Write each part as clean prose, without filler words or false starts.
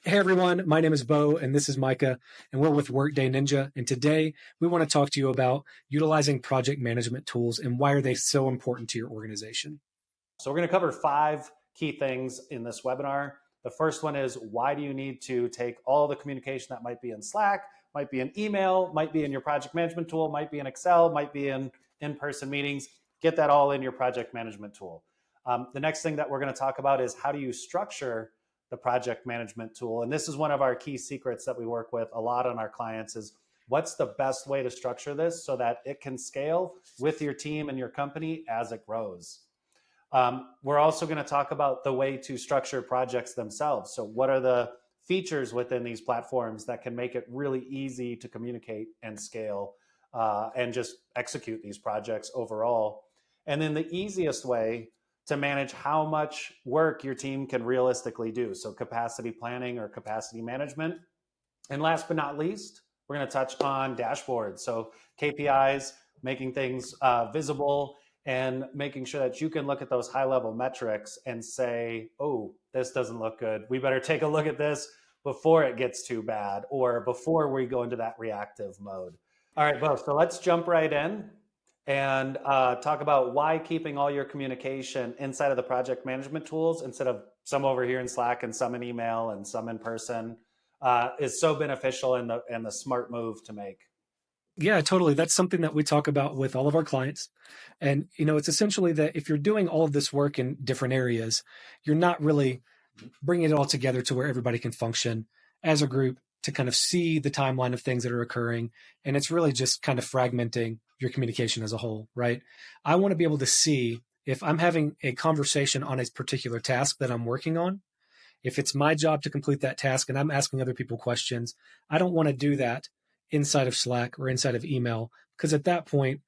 Hey everyone, my name is Beau and this is Micah, and we're with Workday Ninja. And today we want to talk to you about utilizing project management tools and why are they so important to your organization. So we're going to cover 5 key things in this webinar. The first one is, why do you need to take all the communication that might be in Slack, might be in email, might be in your project management tool, might be in Excel, might be in in-person meetings, get that all in your project management tool. The next thing that we're going to talk about is, how do you structure the project management tool? And this is one of our key secrets that we work with a lot on our clients, is what's the best way to structure this so that it can scale with your team and your company as it grows. We're also going to talk about the way to structure projects themselves. So what are the features within these platforms that can make it really easy to communicate and scale and just execute these projects overall? And then the easiest way to manage how much work your team can realistically do. So capacity planning or capacity management. And last but not least, we're going to touch on dashboards. So KPIs, making things visible, and making sure that you can look at those high level metrics and say, oh, this doesn't look good. We better take a look at this before it gets too bad or before we go into that reactive mode. All right, Beau, so let's jump right in and talk about why keeping all your communication inside of the project management tools instead of some over here in Slack and some in email and some in person is so beneficial and the smart move to make. Yeah, totally. That's something that we talk about with all of our clients. And, it's essentially that if you're doing all of this work in different areas, you're not really bringing it all together to where everybody can function as a group to kind of see the timeline of things that are occurring. And it's really just kind of fragmenting your communication as a whole, right? I want to be able to see if I'm having a conversation on a particular task that I'm working on. If it's my job to complete that task and I'm asking other people questions, I don't want to do that inside of Slack or inside of email, because at that point,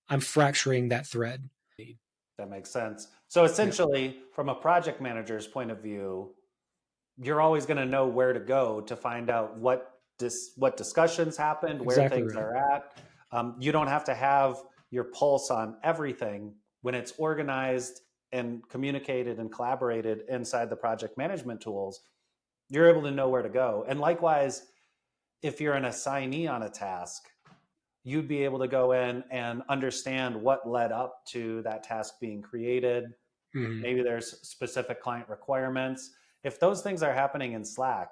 I'm fracturing that thread. That makes sense. So essentially, from a project manager's point of view, you're always going to know where to go to find out what discussions happened, where Exactly things right. are at. You don't have to have your pulse on everything. When it's organized and communicated and collaborated inside the project management tools, you're able to know where to go. And likewise, if you're an assignee on a task, you'd be able to go in and understand what led up to that task being created. Mm-hmm. Maybe there's specific client requirements. If those things are happening in Slack,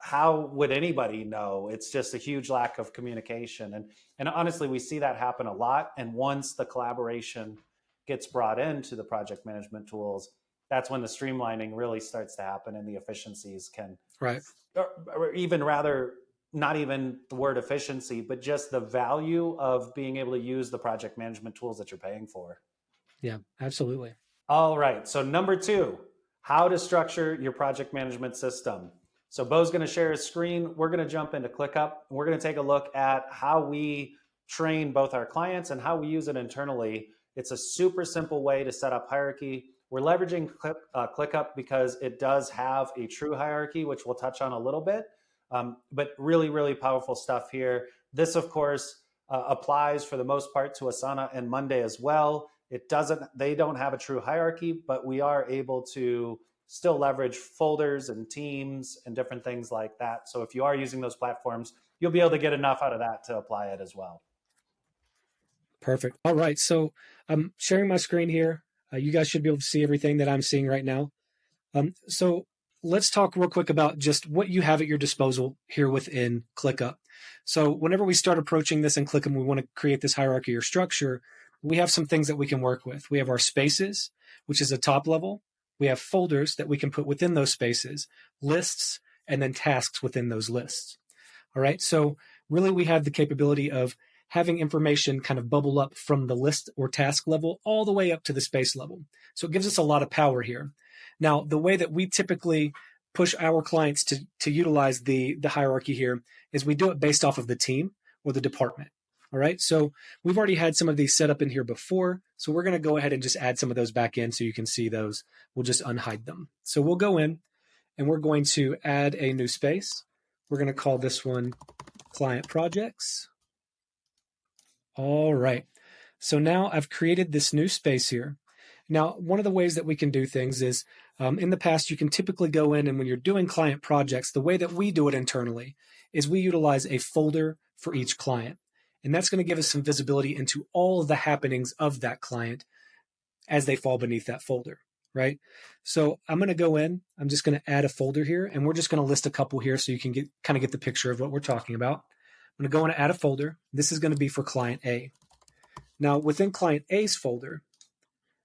how would anybody know? It's just a huge lack of communication. And honestly, we see that happen a lot. And once the collaboration gets brought into the project management tools, that's when the streamlining really starts to happen and the efficiencies can, Right. or even rather, not even the word efficiency, but just the value of being able to use the project management tools that you're paying for. Yeah, absolutely. All right. So number 2, how to structure your project management system. So Beau's going to share his screen. We're going to jump into ClickUp. And we're going to take a look at how we train both our clients and how we use it internally. It's a super simple way to set up hierarchy. We're leveraging ClickUp because it does have a true hierarchy, which we'll touch on a little bit. But really, really powerful stuff here. This, of course, applies for the most part to Asana and Monday as well. They don't have a true hierarchy, but we are able to still leverage folders and teams and different things like that. So if you are using those platforms, you'll be able to get enough out of that to apply it as well. Perfect. All right. So I'm sharing my screen here. You guys should be able to see everything that I'm seeing right now. So let's talk real quick about just what you have at your disposal here within ClickUp. So whenever we start approaching this in ClickUp, we want to create this hierarchy or structure, we have some things that we can work with. We have our spaces, which is a top level. We have folders that we can put within those spaces, lists, and then tasks within those lists. All right. So really we have the capability of having information kind of bubble up from the list or task level all the way up to the space level. So it gives us a lot of power here. Now, the way that we typically push our clients to utilize the hierarchy here is we do it based off of the team or the department. All right. So we've already had some of these set up in here before. So we're going to go ahead and just add some of those back in so you can see those. We'll just unhide them. So we'll go in and we're going to add a new space. We're going to call this one Client Projects. All right. So now I've created this new space here. Now, one of the ways that we can do things is In the past, you can typically go in, and when you're doing client projects, the way that we do it internally is we utilize a folder for each client. And that's going to give us some visibility into all of the happenings of that client as they fall beneath that folder, right? So I'm going to go in, I'm just going to add a folder here, and we're just going to list a couple here so you can kind of get the picture of what we're talking about. I'm going to go in and add a folder. This is going to be for client A. Now, within client A's folder,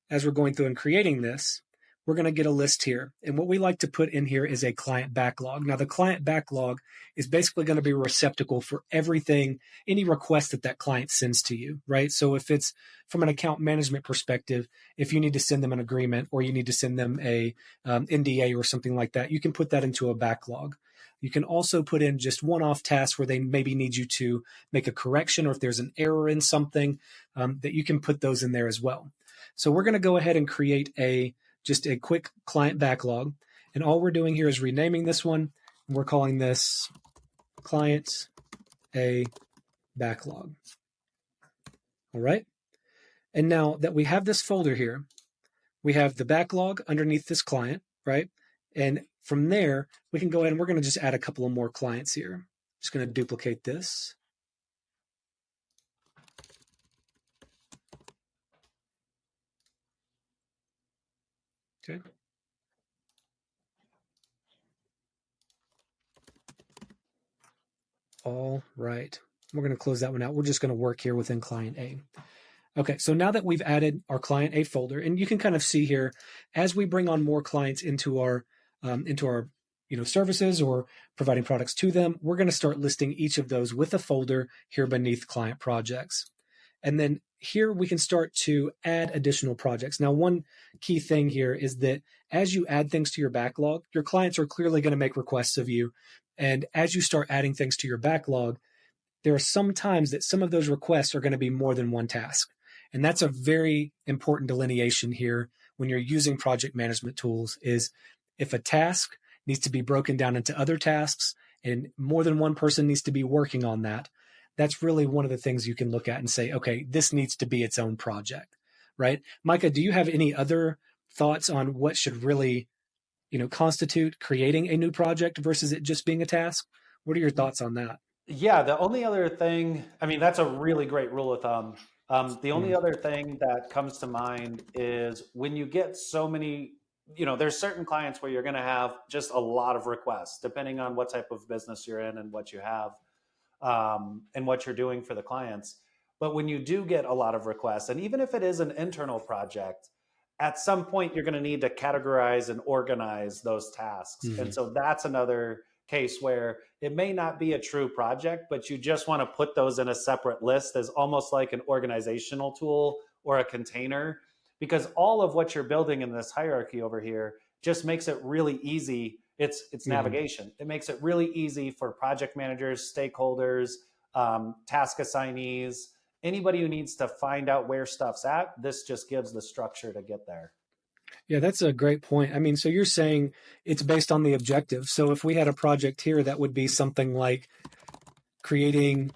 as we're going through and creating this, we're going to get a list here. And what we like to put in here is a client backlog. Now, the client backlog is basically going to be a receptacle for everything, any request that client sends to you, right? So if it's from an account management perspective, if you need to send them an agreement or you need to send them a NDA or something like that, you can put that into a backlog. You can also put in just one-off tasks where they maybe need you to make a correction, or if there's an error in something, that you can put those in there as well. So we're going to go ahead and create just a quick client backlog. And all we're doing here is renaming this one. And we're calling this client A backlog. All right. And now that we have this folder here, we have the backlog underneath this client, right? And from there, we can go ahead and we're going to just add a couple of more clients here. Just going to duplicate this. Okay. All right. We're going to close that one out. We're just going to work here within client A. Okay, so now that we've added our client A folder, and you can kind of see here, as we bring on more clients into our services or providing products to them, we're going to start listing each of those with a folder here beneath client projects. And then here we can start to add additional projects. Now, one key thing here is that as you add things to your backlog, your clients are clearly going to make requests of you. And as you start adding things to your backlog, there are some times that some of those requests are going to be more than one task. And that's a very important delineation here when you're using project management tools, is if a task needs to be broken down into other tasks and more than one person needs to be working on that, that's really one of the things you can look at and say, okay, this needs to be its own project, right? Micah, do you have any other thoughts on what should really, constitute creating a new project versus it just being a task? What are your thoughts on that? Yeah, the only other thing, that's a really great rule of thumb. The only other thing that comes to mind is when you get so many, there's certain clients where you're going to have just a lot of requests, depending on what type of business you're in and what you have, and what you're doing for the clients. But when you do get a lot of requests, and even if it is an internal project, at some point you're going to need to categorize and organize those tasks. Mm-hmm. And so that's another case where it may not be a true project, but you just want to put those in a separate list as almost like an organizational tool or a container, because all of what you're building in this hierarchy over here just makes it really easy. It's navigation. It makes it really easy for project managers, stakeholders, task assignees, anybody who needs to find out where stuff's at. This just gives the structure to get there. Yeah, that's a great point. So you're saying it's based on the objective. So if we had a project here, that would be something like creating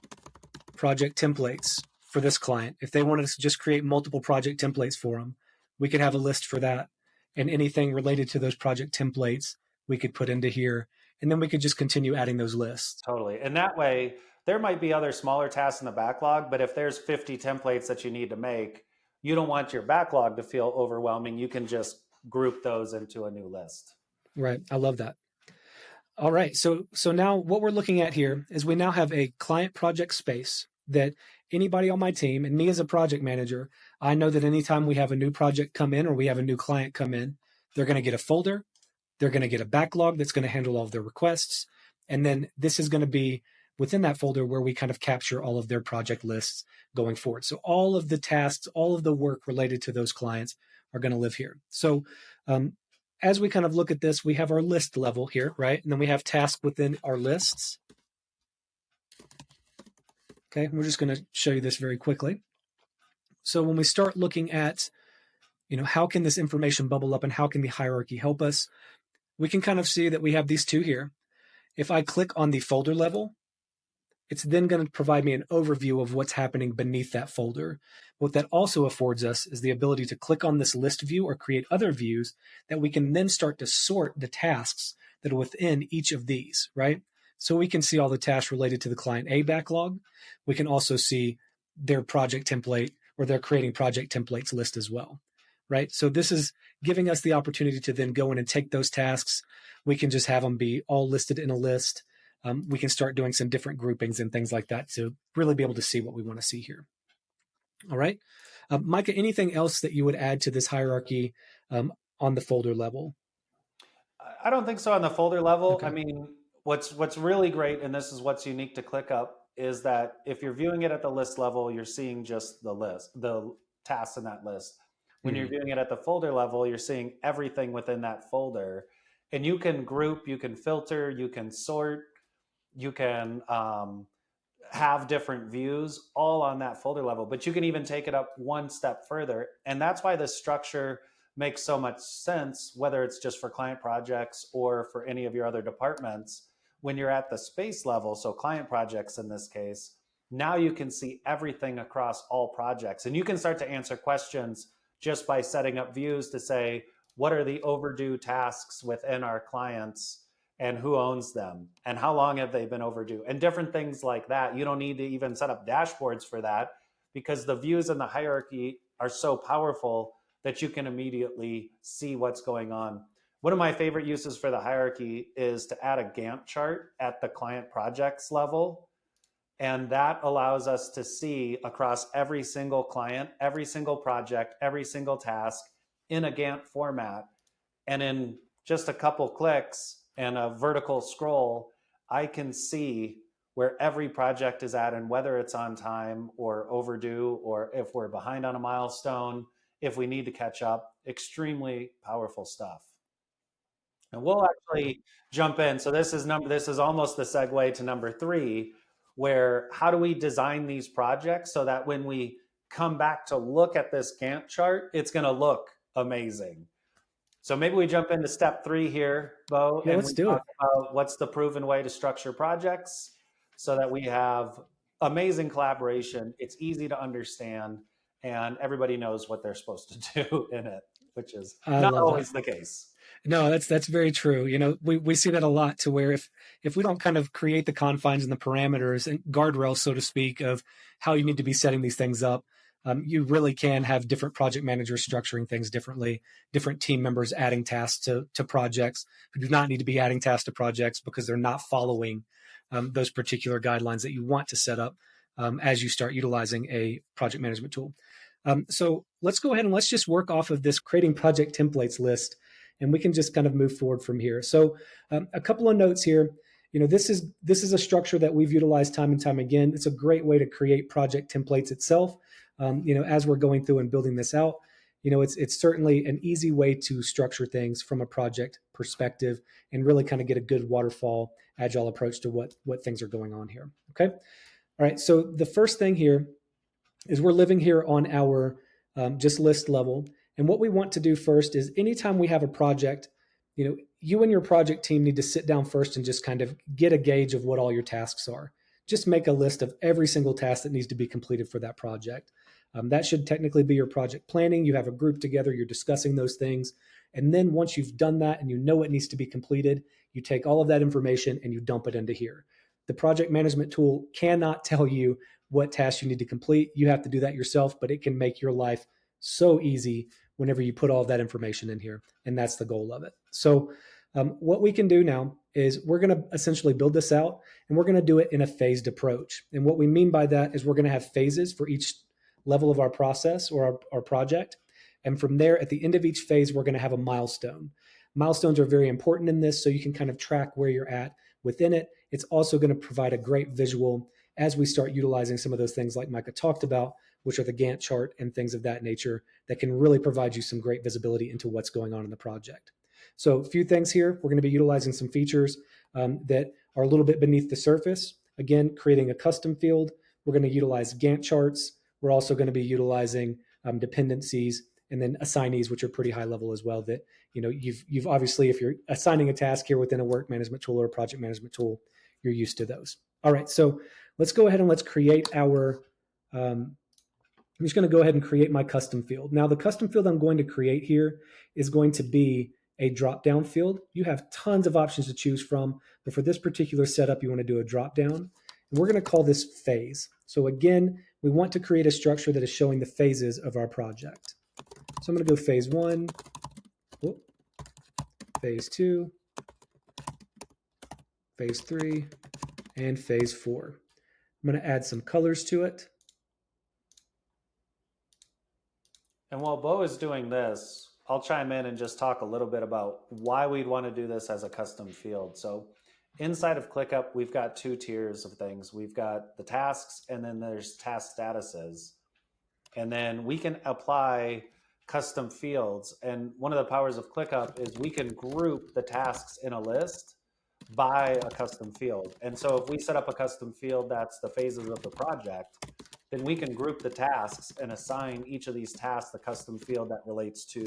project templates for this client. If they wanted us to just create multiple project templates for them, we could have a list for that. And anything related to those project templates, we could put into here. And then we could just continue adding those lists. Totally. And that way, there might be other smaller tasks in the backlog, but if there's 50 templates that you need to make, you don't want your backlog to feel overwhelming. You can just group those into a new list. Right. I love that. All right. So now what we're looking at here is we now have a client project space that anybody on my team, and me as a project manager, I know that anytime we have a new project come in or we have a new client come in, they're going to get a folder. They're going to get a backlog that's going to handle all of their requests. And then this is going to be within that folder where we kind of capture all of their project lists going forward. So all of the tasks, all of the work related to those clients are going to live here. So as we kind of look at this, we have our list level here, right? And then we have tasks within our lists. Okay, we're just going to show you this very quickly. So when we start looking at, how can this information bubble up and how can the hierarchy help us, we can kind of see that we have these two here. If I click on the folder level, it's then going to provide me an overview of what's happening beneath that folder. What that also affords us is the ability to click on this list view or create other views that we can then start to sort the tasks that are within each of these, right? So we can see all the tasks related to the client A backlog. We can also see their project template or their creating project templates list as well, right? So this is giving us the opportunity to then go in and take those tasks. We can just have them be all listed in a list. We can start doing some different groupings and things like that to really be able to see what we want to see here. All right. Micah, anything else that you would add to this hierarchy on the folder level? I don't think so on the folder level. Okay. I mean, what's really great, and this is what's unique to ClickUp, is that if you're viewing it at the list level, you're seeing just the list, the tasks in that list. When you're viewing it at the folder level, you're seeing everything within that folder. And you can group, you can filter, you can sort, you can have different views all on that folder level, but you can even take it up one step further. And that's why this structure makes so much sense, whether it's just for client projects or for any of your other departments. When you're at the space level, so client projects in this case, now you can see everything across all projects. And you can start to answer questions just by setting up views to say, what are the overdue tasks within our clients and who owns them and how long have they been overdue and different things like that. You don't need to even set up dashboards for that because the views in the hierarchy are so powerful that you can immediately see what's going on. One of my favorite uses for the hierarchy is to add a Gantt chart at the client projects level. And that allows us to see across every single client, every single project, every single task in a Gantt format. And in just a couple clicks and a vertical scroll, I can see where every project is at and whether it's on time or overdue, or if we're behind on a milestone, if we need to catch up. Extremely powerful stuff. And we'll actually jump in. So this is almost the segue to number 3, where how do we design these projects so that when we come back to look at this Gantt chart, it's going to look amazing. So maybe we jump into step 3 here, Beau, Yeah, and let's we do talk it. about what's the proven way to structure projects so that we have amazing collaboration. It's easy to understand, and everybody knows what they're supposed to do in it, which is I not love that. always the case. No, that's very true. You know, we see that a lot to where if we don't kind of create the confines and the parameters and guardrails, so to speak, of how you need to be setting these things up, you really can have different project managers structuring things differently, different team members adding tasks to projects who do not need to be adding tasks to projects because they're not following those particular guidelines that you want to set up as you start utilizing a project management tool. So let's go ahead and let's just work off of this creating project templates list, and we can just kind of move forward from here. So a couple of notes here. You know, this is a structure that we've utilized time and time again. It's a great way to create project templates itself. You know, as we're going through and building this out, you know, it's certainly an easy way to structure things from a project perspective and really kind of get a good waterfall agile approach to what things are going on here. Okay. All right. So the first thing here is we're living here on our just list level. And what we want to do first is anytime we have a project, you know, you and your project team need to sit down first and just kind of get a gauge of what all your tasks are. Just make a list of every single task that needs to be completed for that project. That should technically be your project planning. You have a group together, you're discussing those things. And then once you've done that and you know what needs to be completed, you take all of that information and you dump it into here. The project management tool cannot tell you what tasks you need to complete. You have to do that yourself, but it can make your life so easy whenever you put all of that information in here. And that's the goal of it. So what we can do now is we're going to essentially build this out, and we're going to do it in a phased approach. And what we mean by that is we're going to have phases for each level of our process or our project. And from there, at the end of each phase, we're going to have a milestone. Milestones are very important in this, so you can kind of track where you're at within it. It's also going to provide a great visual as we start utilizing some of those things like Micah talked about, which are the Gantt chart and things of that nature that can really provide you some great visibility into what's going on in the project. So a few things here. We're going to be utilizing some features that are a little bit beneath the surface. Again, creating a custom field. We're going to utilize Gantt charts. We're also going to be utilizing dependencies and then assignees, which are pretty high level as well. That, you know, you've obviously, if you're assigning a task here within a work management tool or a project management tool, you're used to those. All right, so let's go ahead and let's create our, I'm just going to go ahead and create my custom field. Now, the custom field I'm going to create here is going to be a drop-down field. You have tons of options to choose from, but for this particular setup, you want to do a drop-down. And we're going to call this phase. So again, we want to create a structure that is showing the phases of our project. So I'm going to go phase 1, phase 2, phase 3, and phase 4. I'm going to add some colors to it. And while Beau is doing this, I'll chime in and just talk a little bit about why we'd want to do this as a custom field. So inside of ClickUp, we've got two tiers of things. We've got the tasks, and then there's task statuses. And then we can apply custom fields. And one of the powers of ClickUp is we can group the tasks in a list by a custom field. And so if we set up a custom field that's the phases of the project, then we can group the tasks and assign each of these tasks the custom field that relates to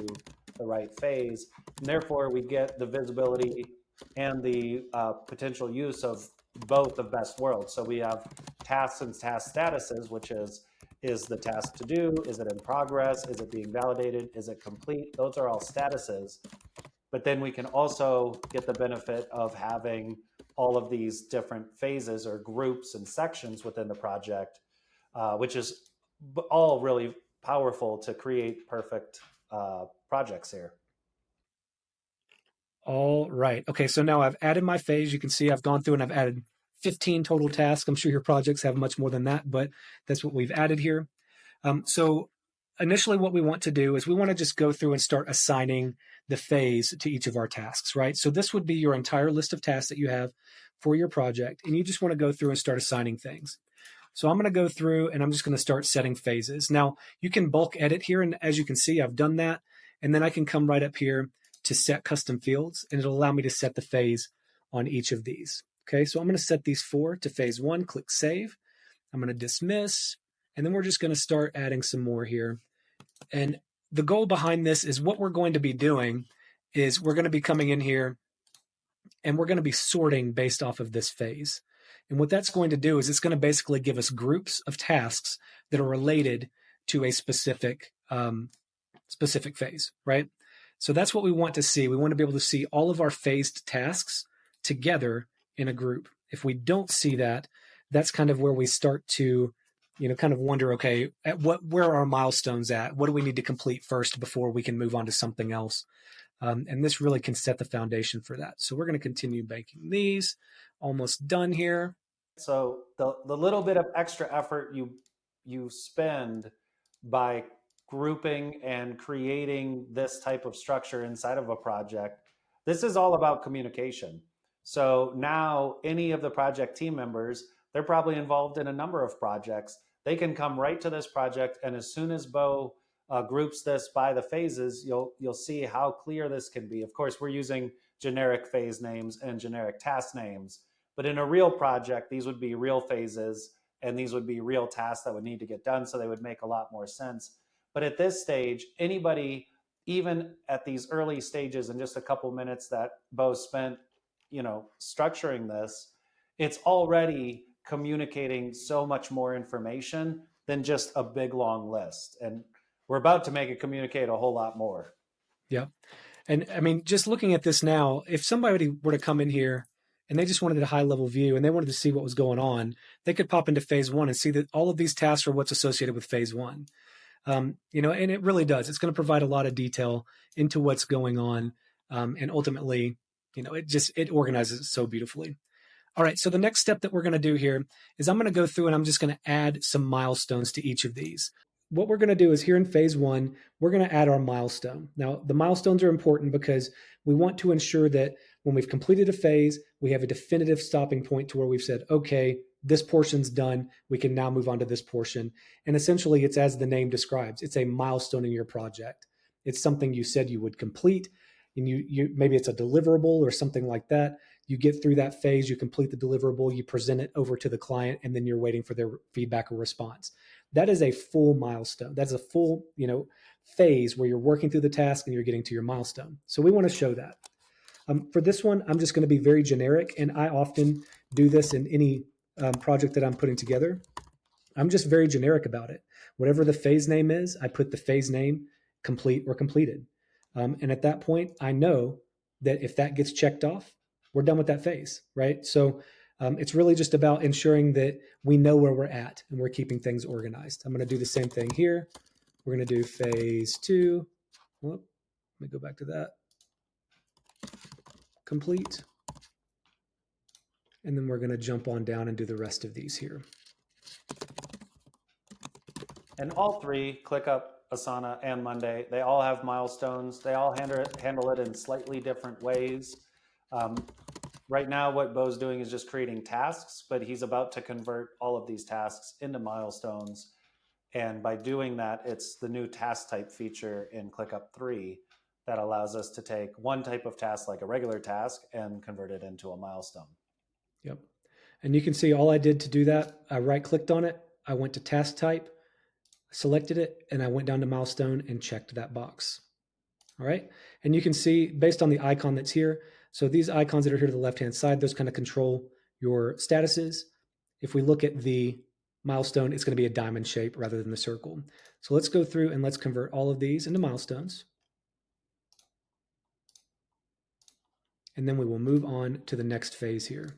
the right phase. And therefore, we get the visibility and the potential use of both the best worlds. So we have tasks and task statuses, which is the task to do? Is it in progress? Is it being validated? Is it complete? Those are all statuses. But then we can also get the benefit of having all of these different phases or groups and sections within the project, which is all really powerful to create perfect projects here. All right. Okay, so now I've added my phase. You can see I've gone through and I've added 15 total tasks. I'm sure your projects have much more than that, but that's what we've added here. So initially what we want to do is we want to just go through and start assigning the phase to each of our tasks, right? So this would be your entire list of tasks that you have for your project, and you just want to go through and start assigning things. So I'm going to go through and I'm just going to start setting phases. Now, you can bulk edit here, and as you can see, I've done that. And then I can come right up here to set custom fields, and it'll allow me to set the phase on each of these. Okay, so I'm going to set these 4 to phase 1, click save. I'm going to dismiss, and then we're just going to start adding some more here. And the goal behind this is what we're going to be doing is we're going to be coming in here and we're going to be sorting based off of this phase. And what that's going to do is it's going to basically give us groups of tasks that are related to a specific phase, right? So that's what we want to see. We want to be able to see all of our phased tasks together in a group. If we don't see that, that's kind of where we start to, kind of wonder, okay, where are our milestones at? What do we need to complete first before we can move on to something else? And this really can set the foundation for that. So we're going to continue making these. Almost done here. So the little bit of extra effort you spend by grouping and creating this type of structure inside of a project, this is all about communication. So now any of the project team members, they're probably involved in a number of projects. They can come right to this project, and as soon as Beau groups this by the phases, you'll see how clear this can be. Of course, we're using generic phase names and generic task names, but in a real project, these would be real phases, and these would be real tasks that would need to get done, so they would make a lot more sense. But at this stage, anybody, even at these early stages, in just a couple minutes that Beau spent, structuring this, it's already communicating so much more information than just a big long list. And we're about to make it communicate a whole lot more. Yeah. And I mean, just looking at this now, if somebody were to come in here and they just wanted a high level view and they wanted to see what was going on, they could pop into phase 1 and see that all of these tasks are what's associated with phase 1. And it really does. It's going to provide a lot of detail into what's going on. And ultimately, it organizes it so beautifully. All right, so the next step that we're going to do here is I'm going to go through and I'm just going to add some milestones to each of these. What we're going to do is here in phase 1, we're going to add our milestone. Now, the milestones are important because we want to ensure that when we've completed a phase, we have a definitive stopping point to where we've said, okay, this portion's done. We can now move on to this portion. And essentially, it's as the name describes. It's a milestone in your project. It's something you said you would complete, and you maybe it's a deliverable or something like that. You get through that phase, you complete the deliverable, you present it over to the client, and then you're waiting for their feedback or response. That is a full milestone. That's a full, phase where you're working through the task and you're getting to your milestone. So we want to show that. For this one, I'm just going to be very generic, and I often do this in any project that I'm putting together, I'm just very generic about it. Whatever the phase name is, I put the phase name complete or completed. And at that point, I know that if that gets checked off, we're done with that phase, right? So it's really just about ensuring that we know where we're at and we're keeping things organized. I'm going to do the same thing here. We're going to do phase 2. Whoop, let me go back to that. Complete. And then we're going to jump on down and do the rest of these here. And all three, ClickUp, Asana, and Monday, they all have milestones. They all handle it in slightly different ways. Right now, what Beau's doing is just creating tasks, but he's about to convert all of these tasks into milestones. And by doing that, it's the new task type feature in ClickUp 3 that allows us to take one type of task, like a regular task, and convert it into a milestone. Yep. And you can see all I did to do that, I right-clicked on it, I went to task type, selected it, and I went down to milestone and checked that box. All right. And you can see based on the icon that's here, so these icons that are here to the left-hand side, those kind of control your statuses. If we look at the milestone, it's going to be a diamond shape rather than the circle. So let's go through and let's convert all of these into milestones. And then we will move on to the next phase here.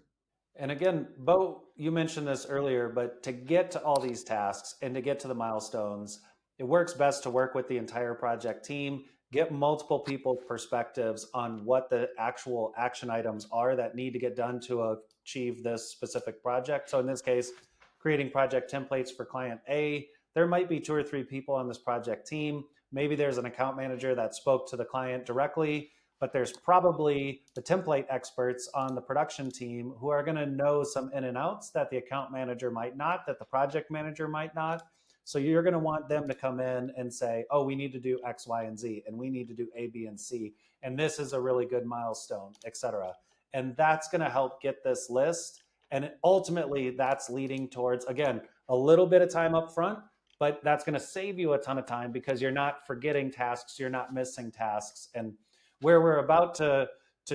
And again, Beau, you mentioned this earlier, but to get to all these tasks and to get to the milestones, it works best to work with the entire project team, get multiple people's perspectives on what the actual action items are that need to get done to achieve this specific project. So in this case, creating project templates for client A, there might be 2 or 3 people on this project team. Maybe there's an account manager that spoke to the client directly, but there's probably the template experts on the production team who are going to know some in and outs that the account manager might not, that the project manager might not. So you're going to want them to come in and say, oh, we need to do X, Y, and Z, and we need to do A, B, and C, and this is a really good milestone, et cetera. And that's going to help get this list. And ultimately, that's leading towards, again, a little bit of time up front, but that's going to save you a ton of time because you're not forgetting tasks, you're not missing tasks. And where we're about to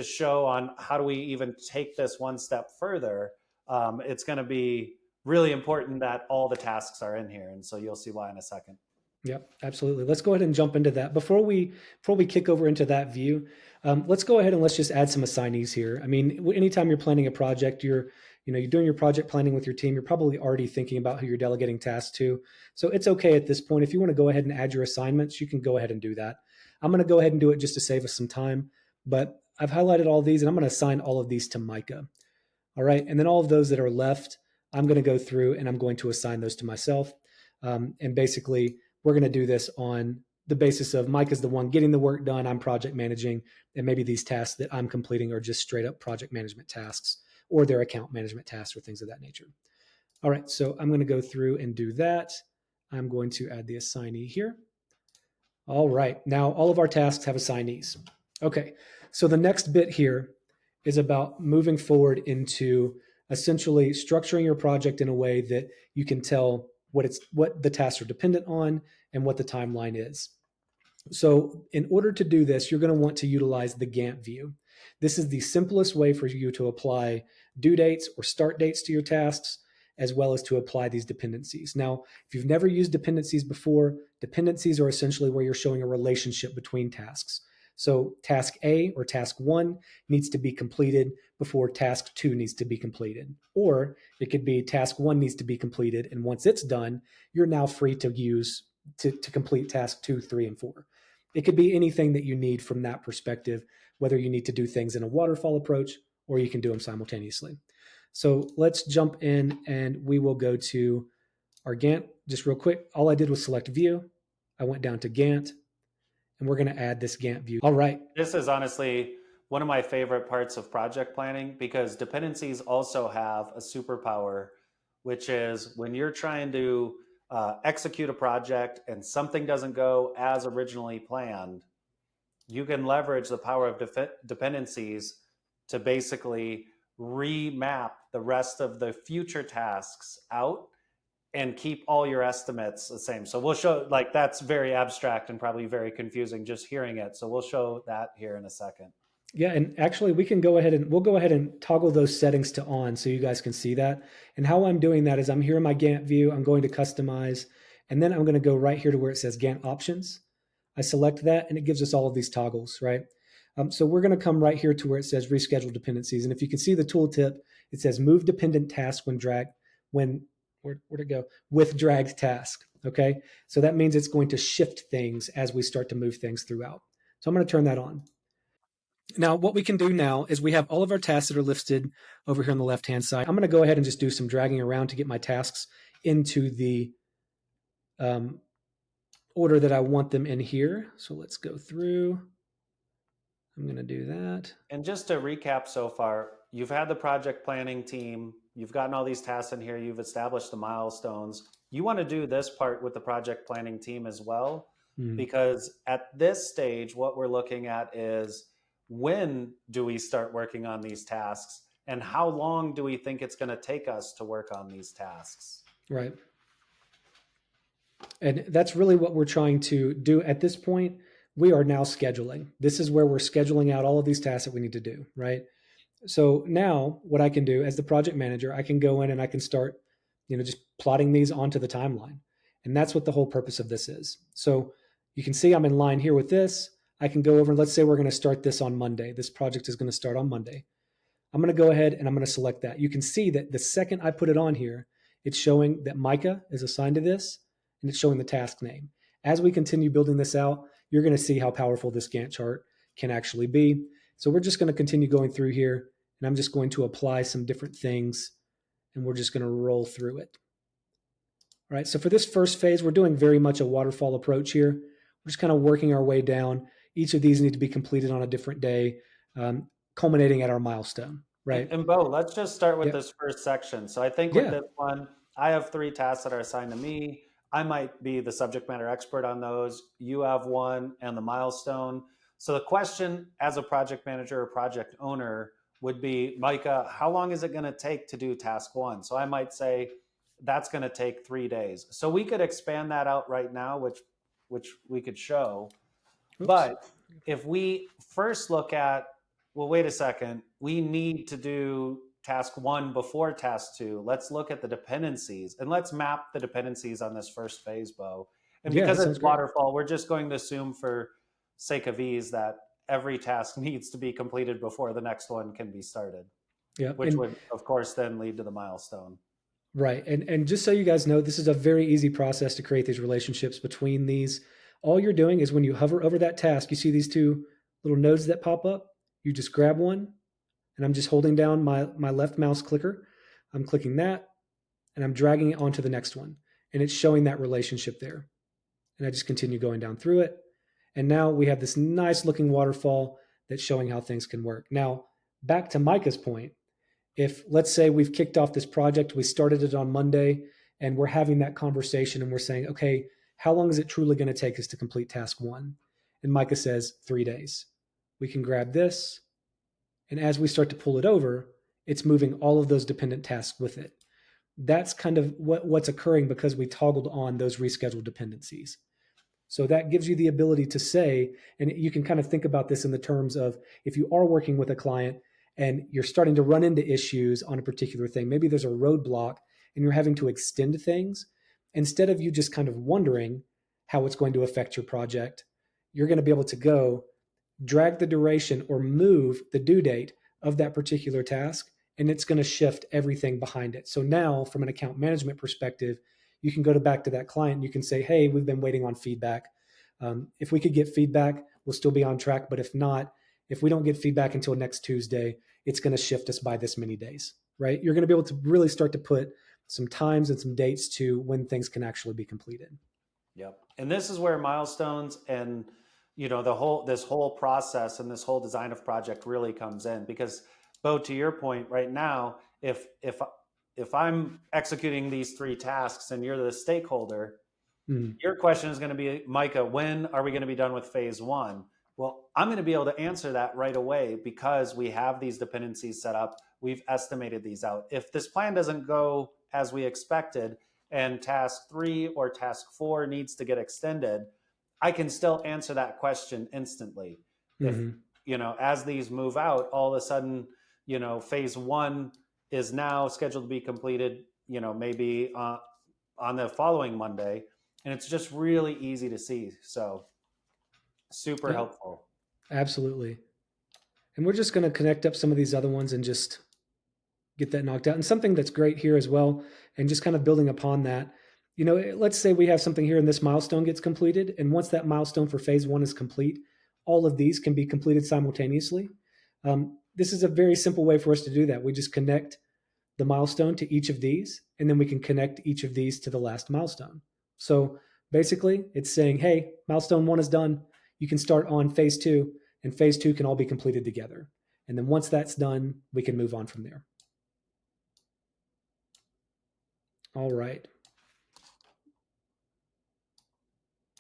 show on how do we even take this one step further, it's going to be really important that all the tasks are in here. And so you'll see why in a second. Yep, absolutely. Let's go ahead and jump into that. Before we kick over into that view, let's go ahead and let's just add some assignees here. I mean, anytime you're planning a project, you're doing your project planning with your team, you're probably already thinking about who you're delegating tasks to. So it's okay at this point. If you want to go ahead and add your assignments, you can go ahead and do that. I'm going to go ahead and do it just to save us some time, but I've highlighted all these and I'm going to assign all of these to Micah. All right. And then all of those that are left, I'm going to go through and I'm going to assign those to myself. And basically, we're going to do this on the basis of Micah's the one getting the work done, I'm project managing, and maybe these tasks that I'm completing are just straight up project management tasks or their account management tasks or things of that nature. All right. So I'm going to go through and do that. I'm going to add the assignee here. All right, now all of our tasks have assignees. Okay, so the next bit here is about moving forward into essentially structuring your project in a way that you can tell what the tasks are dependent on and what the timeline is. So in order to do this, you're going to want to utilize the Gantt view. This is the simplest way for you to apply due dates or start dates to your tasks, as well as to apply these dependencies. Now, if you've never used dependencies before, dependencies are essentially where you're showing a relationship between tasks. So task A or task 1 needs to be completed before task 2 needs to be completed. Or it could be task 1 needs to be completed, and once it's done, you're now free to use to complete task 2, 3, and 4. It could be anything that you need from that perspective, whether you need to do things in a waterfall approach or you can do them simultaneously. So let's jump in and we will go to our Gantt just real quick. All I did was select view. I went down to Gantt and we're going to add this Gantt view. All right. This is honestly one of my favorite parts of project planning because dependencies also have a superpower, which is when you're trying to execute a project and something doesn't go as originally planned, you can leverage the power of dependencies to basically remap the rest of the future tasks out and keep all your estimates the same. So we'll show, like, that's very abstract and probably very confusing just hearing it. So we'll show that here in a second. Yeah, and actually we'll go ahead and toggle those settings to on so you guys can see that. And how I'm doing that is I'm here in my Gantt view, I'm going to customize, and then I'm going to go right here to where it says Gantt options. I select that and it gives us all of these toggles, right? So we're going to come right here to where it says reschedule dependencies. And if you can see the tooltip, it says move dependent task where'd it go? With dragged task. Okay. So that means it's going to shift things as we start to move things throughout. So I'm going to turn that on. Now, what we can do now is we have all of our tasks that are listed over here on the left-hand side. I'm going to go ahead and just do some dragging around to get my tasks into the um, order that I want them in here. So let's go through. I'm going to do that. And just to recap so far, you've had the project planning team, you've gotten all these tasks in here, you've established the milestones. You want to do this part with the project planning team as well, because at this stage, what we're looking at is when do we start working on these tasks and how long do we think it's going to take us to work on these tasks? Right. And that's really what we're trying to do at this point. We are now scheduling. This is where we're scheduling out all of these tasks that we need to do, right? So now what I can do as the project manager, I can go in and I can start, just plotting these onto the timeline. And that's what the whole purpose of this is. So you can see I'm in line here with this. I can go over and let's say we're going to start this on Monday. This project is going to start on Monday. I'm going to go ahead and I'm going to select that. You can see that the second I put it on here, it's showing that Micah is assigned to this and it's showing the task name. As we continue building this out, you're going to see how powerful this Gantt chart can actually be. So we're just going to continue going through here and I'm just going to apply some different things and we're just going to roll through it. All right, so for this first phase, we're doing very much a waterfall approach here. We're just kind of working our way down. Each of these need to be completed on a different day, culminating at our milestone, right? And Beau, let's just start with this first section. So I think with this one, I have 3 tasks that are assigned to me. I might be the subject matter expert on those. You have one and the milestone. So the question as a project manager or project owner would be, Micah, how long is it going to take to do task 1? So I might say that's going to take 3 days. So we could expand that out right now, which we could show. Oops. But if we first look at, well, wait a second, we need to do task 1 before task 2. Let's look at the dependencies and let's map the dependencies on this first phase, Beau. And because it's waterfall, we're just going to assume for sake of ease that every task needs to be completed before the next one can be started. Yeah, which would, of course, then lead to the milestone. Right. And just so you guys know, this is a very easy process to create these relationships between these. All you're doing is when you hover over that task, you see these 2 little nodes that pop up. You just grab one, and I'm just holding down my left mouse clicker. I'm clicking that, and I'm dragging it onto the next one. And it's showing that relationship there. And I just continue going down through it. And now we have this nice looking waterfall that's showing how things can work. Now, back to Micah's point, if let's say we've kicked off this project, we started it on Monday, and we're having that conversation and we're saying, okay, how long is it truly going to take us to complete task 1? And Micah says 3 days. We can grab this, and as we start to pull it over, it's moving all of those dependent tasks with it. That's kind of what's occurring because we toggled on those rescheduled dependencies. So that gives you the ability to say, and you can kind of think about this in the terms of if you are working with a client and you're starting to run into issues on a particular thing, maybe there's a roadblock and you're having to extend things, instead of you just kind of wondering how it's going to affect your project, you're going to be able to go drag the duration or move the due date of that particular task, and it's going to shift everything behind it. So now from an account management perspective, you can go back to that client and you can say, hey, we've been waiting on feedback. If we could get feedback, we'll still be on track. But if not, if we don't get feedback until next Tuesday, it's going to shift us by this many days, right? You're going to be able to really start to put some times and some dates to when things can actually be completed. Yep. And this is where milestones and this whole process and this whole design of project really comes in, because Beau, to your point right now, if I'm executing these 3 tasks and you're the stakeholder, your question is going to be, Micah, when are we going to be done with phase 1? Well, I'm going to be able to answer that right away because we have these dependencies set up. We've estimated these out. If this plan doesn't go as we expected and task 3 or task 4 needs to get extended, I can still answer that question instantly. as these move out, all of a sudden, phase one is now scheduled to be completed, maybe on the following Monday. And it's just really easy to see. So super Yeah, helpful. absolutely. And we're just going to connect up some of these other ones and just get that knocked out. And something that's great here as well, and just kind of building upon that, let's say we have something here and this milestone gets completed. And once that milestone for phase one is complete, all of these can be completed simultaneously. This is a very simple way for us to do that. We just connect the milestone to each of these, and then we can connect each of these to the last milestone. So basically, it's saying, hey, milestone one is done. You can start on phase two, and phase two can all be completed together. And then once that's done, we can move on from there. All right.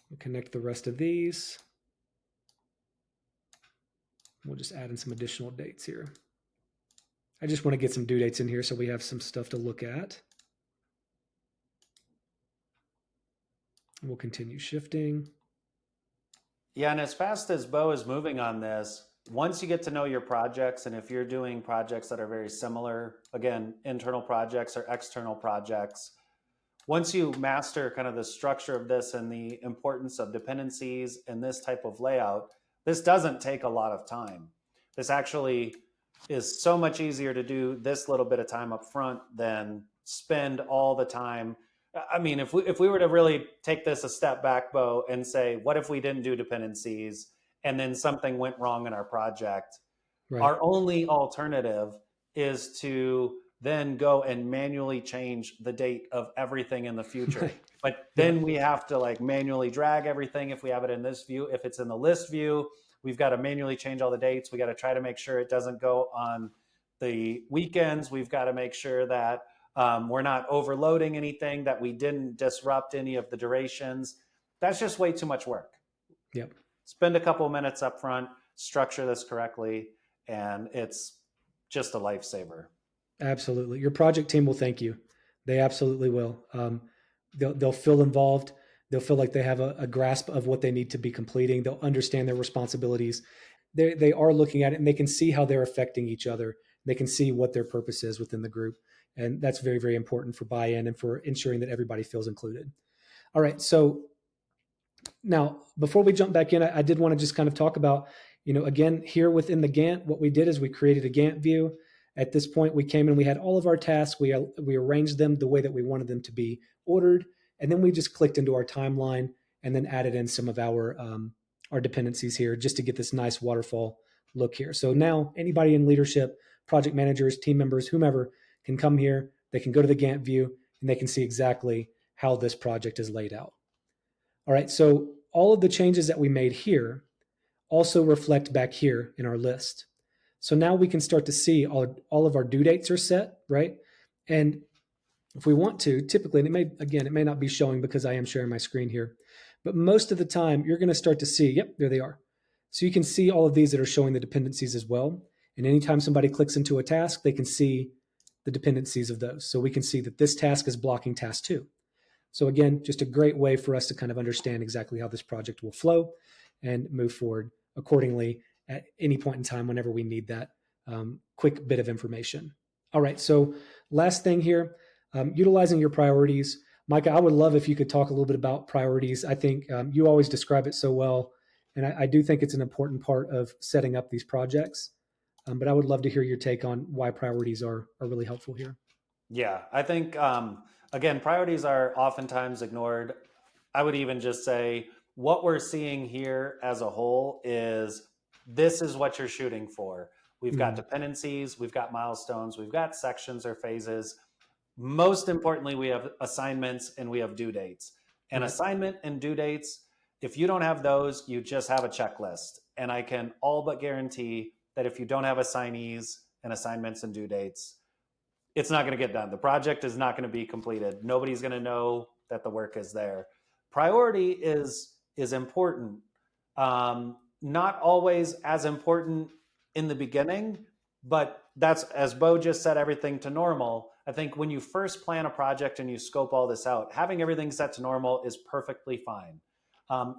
We'll connect the rest of these. We'll just add in some additional dates here. I just want to get some due dates in here so we have some stuff to look at. We'll continue shifting. Yeah, and as fast as Beau is moving on this, once you get to know your projects, and if you're doing projects that are very similar, again, internal projects or external projects, once you master kind of the structure of this and the importance of dependencies and this type of layout, this doesn't take a lot of time. This actually is so much easier to do this little bit of time up front than spend all the time. I mean, if we were to really take this a step back, Beau, and say, what if we didn't do dependencies and then something went wrong in our project? Right. Our only alternative is to then go and manually change the date of everything in the future. Right. But then we have to like manually drag everything if we have it in this view. If it's in the list view, we've got to manually change all the dates. We got to try to make sure it doesn't go on the weekends. We've got to make sure that we're not overloading anything, that we didn't disrupt any of the durations. That's just way too much work. Yep. Spend a couple of minutes up front, structure this correctly, and it's just a lifesaver. Absolutely. Your project team will thank you. They absolutely will. They'll feel involved. They'll feel like they have a grasp of what they need to be completing. They'll understand their responsibilities. They are looking at it, and they can see how they're affecting each other. They can see what their purpose is within the group. And that's very, very important for buy-in and for ensuring that everybody feels included. All right. So now, before we jump back in, I did want to just kind of talk about, again, here within the Gantt, what we did is we created a Gantt view. At this point, we came in, we had all of our tasks. We arranged them the way that we wanted them to be ordered. And then we just clicked into our timeline and then added in some of our dependencies here just to get this nice waterfall look here. So now anybody in leadership, project managers, team members, whomever, can come here. They can go to the Gantt view and they can see exactly how this project is laid out. All right, so all of the changes that we made here also reflect back here in our list. So now we can start to see all of our due dates are set, right? And if we want to, typically, and it may not be showing because I am sharing my screen here, but most of the time you're going to start to see, yep, there they are. So you can see all of these that are showing the dependencies as well. And anytime somebody clicks into a task, they can see the dependencies of those. So we can see that this task is blocking task 2. So again, just a great way for us to kind of understand exactly how this project will flow and move forward accordingly at any point in time whenever we need that quick bit of information. All right, so last thing here, utilizing your priorities. Micah, I would love if you could talk a little bit about priorities. I think you always describe it so well, and I do think it's an important part of setting up these projects. But I would love to hear your take on why priorities are really helpful here. Yeah, I think, again, priorities are oftentimes ignored. I would even just say what we're seeing here as a whole is this is what you're shooting for. We've got dependencies, we've got milestones, we've got sections or phases. Most importantly, we have assignments and we have due dates. And assignment and due dates, if you don't have those, you just have a checklist. And I can all but guarantee that if you don't have assignees and assignments and due dates, it's not going to get done. The project is not going to be completed. Nobody's going to know that the work is there. Priority is important. Not always as important in the beginning, but that's, as Beau just said, everything to normal. I think when you first plan a project and you scope all this out, having everything set to normal is perfectly fine.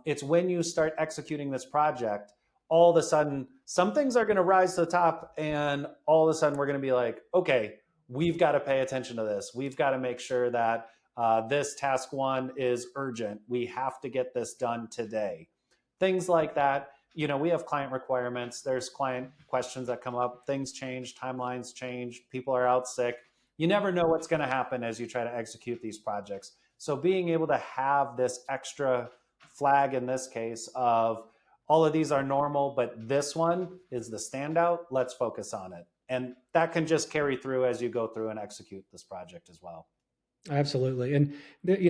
It's when you start executing this project, all of a sudden some things are going to rise to the top, and all of a sudden we're going to be like, okay, we've got to pay attention to this. We've got to make sure that this task one is urgent. We have to get this done today. Things like that. You know, we have client requirements. There's client questions that come up. Things change, timelines change, people are out sick. You never know what's going to happen as you try to execute these projects. So being able to have this extra flag in this case of all of these are normal, but this one is the standout. Let's focus on it. And that can just carry through as you go through and execute this project as well. Absolutely. And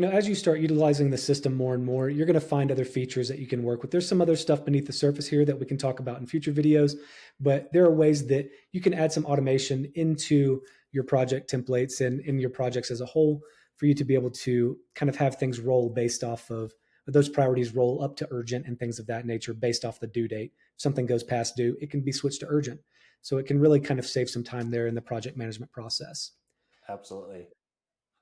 as you start utilizing the system more and more, you're going to find other features that you can work with. There's some other stuff beneath the surface here that we can talk about in future videos, but there are ways that you can add some automation into your project templates and in your projects as a whole for you to be able to kind of have things roll based off of those priorities, roll up to urgent and things of that nature based off the due date. If something goes past due, it can be switched to urgent. So it can really kind of save some time there in the project management process. Absolutely.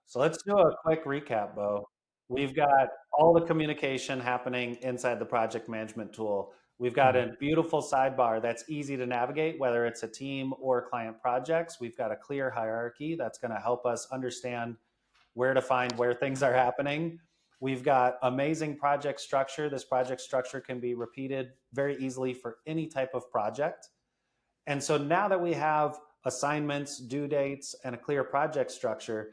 So let's do a quick recap, Beau. We've got all the communication happening inside the project management tool. We've got a beautiful sidebar that's easy to navigate, whether it's a team or client projects. We've got a clear hierarchy that's going to help us understand where to find where things are happening. We've got amazing project structure. This project structure can be repeated very easily for any type of project. And so now that we have assignments, due dates, and a clear project structure,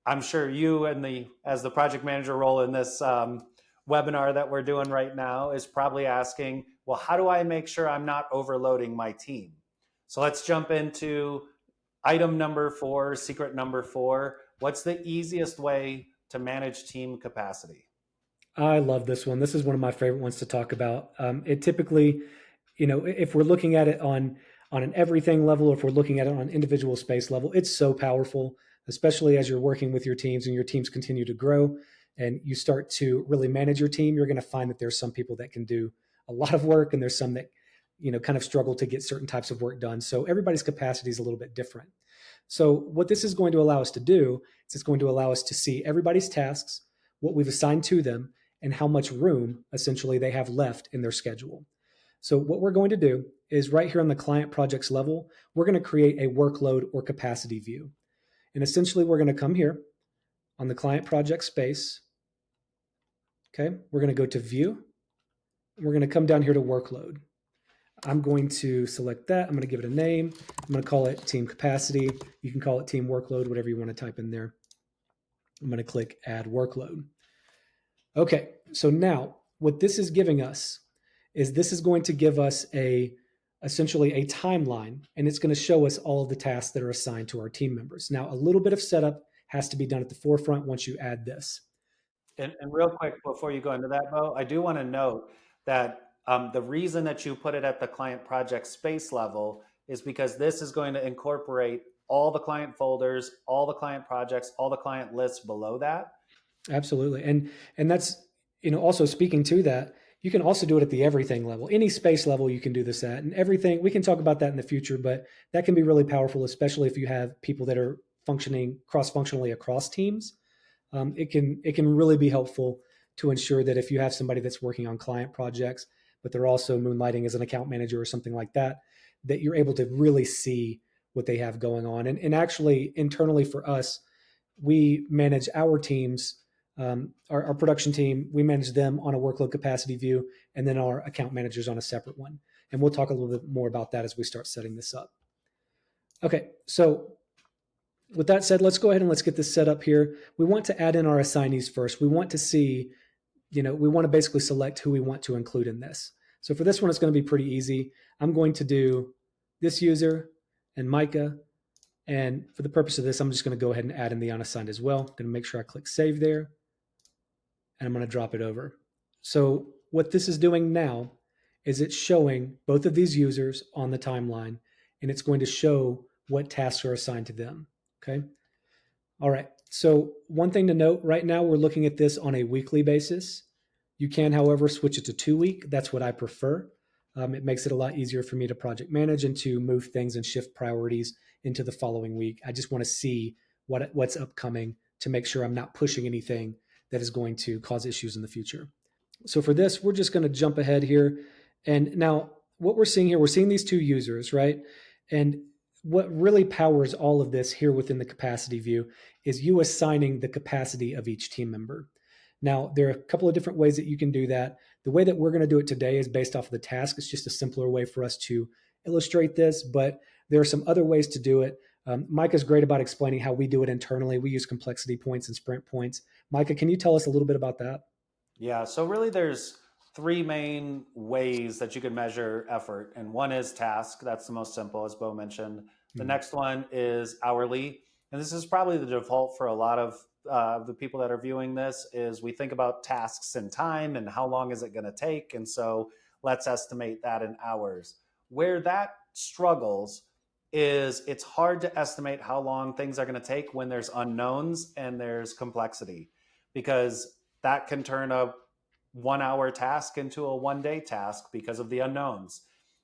I'm sure you and as the project manager role in this webinar that we're doing right now is probably asking, well, how do I make sure I'm not overloading my team? So let's jump into item number 4, secret number 4. What's the easiest way to manage team capacity? I love this one. This is one of my favorite ones to talk about. It typically, if we're looking at it on an everything level, or if we're looking at it on an individual space level, it's so powerful, especially as you're working with your teams and your teams continue to grow and you start to really manage your team. You're going to find that there's some people that can do a lot of work and there's some that, kind of struggle to get certain types of work done. So everybody's capacity is a little bit different. So what this is going to allow us to do is it's going to allow us to see everybody's tasks, what we've assigned to them, and how much room essentially they have left in their schedule. So what we're going to do is right here on the client projects level, we're going to create a workload or capacity view. And essentially we're going to come here on the client project space. Okay, we're going to go to view. And we're going to come down here to workload. I'm going to select that. I'm going to give it a name. I'm going to call it team capacity. You can call it team workload, whatever you want to type in there. I'm going to click add workload. Okay, so now what this is giving us is this is going to give us essentially a timeline, and it's going to show us all of the tasks that are assigned to our team members. Now, a little bit of setup has to be done at the forefront once you add this. And real quick, before you go into that, Beau, I do want to note that the reason that you put it at the client project space level is because this is going to incorporate all the client folders, all the client projects, all the client lists below that. Absolutely. And that's, also speaking to that, you can also do it at the everything level. Any space level you can do this at. And everything, we can talk about that in the future, but that can be really powerful, especially if you have people that are functioning cross-functionally across teams. It can really be helpful to ensure that if you have somebody that's working on client projects, but they're also moonlighting as an account manager or something like that, that you're able to really see what they have going on. And actually, internally for us, we manage our teams, our production team, we manage them on a workload capacity view, and then our account managers on a separate one. And we'll talk a little bit more about that as we start setting this up. Okay, so with that said, let's go ahead and let's get this set up here. We want to add in our assignees first. We want to see, we want to basically select who we want to include in this. So for this one, it's going to be pretty easy. I'm going to do this user and Micah. And for the purpose of this, I'm just going to go ahead and add in the unassigned as well. I'm going to make sure I click save there. And I'm going to drop it over. So what this is doing now is it's showing both of these users on the timeline, and it's going to show what tasks are assigned to them. Okay. All right. So one thing to note, right now we're looking at this on a weekly basis. You can, however, switch it to 2-week. That's what I prefer. It makes it a lot easier for me to project manage and to move things and shift priorities into the following week. I just want to see what's upcoming to make sure I'm not pushing anything that is going to cause issues in the future. So for this, we're just going to jump ahead here. And now what we're seeing here, we're seeing these two users, right? And what really powers all of this here within the capacity view is you assigning the capacity of each team member. Now, there are a couple of different ways that you can do that. The way that we're going to do it today is based off of the task. It's just a simpler way for us to illustrate this, but there are some other ways to do it. Micah's great about explaining how we do it internally. We use complexity points and sprint points. Micah, can you tell us a little bit about that? Yeah, so really there's three main ways that you can measure effort. And one is task. That's the most simple, as Beau mentioned. The next one is hourly. And this is probably the default for a lot of the people that are viewing this is we think about tasks in time and how long is it going to take. And so let's estimate that in hours. Where that struggles is it's hard to estimate how long things are going to take when there's unknowns and there's complexity, because that can turn a 1 hour task into a 1 day task because of the unknowns.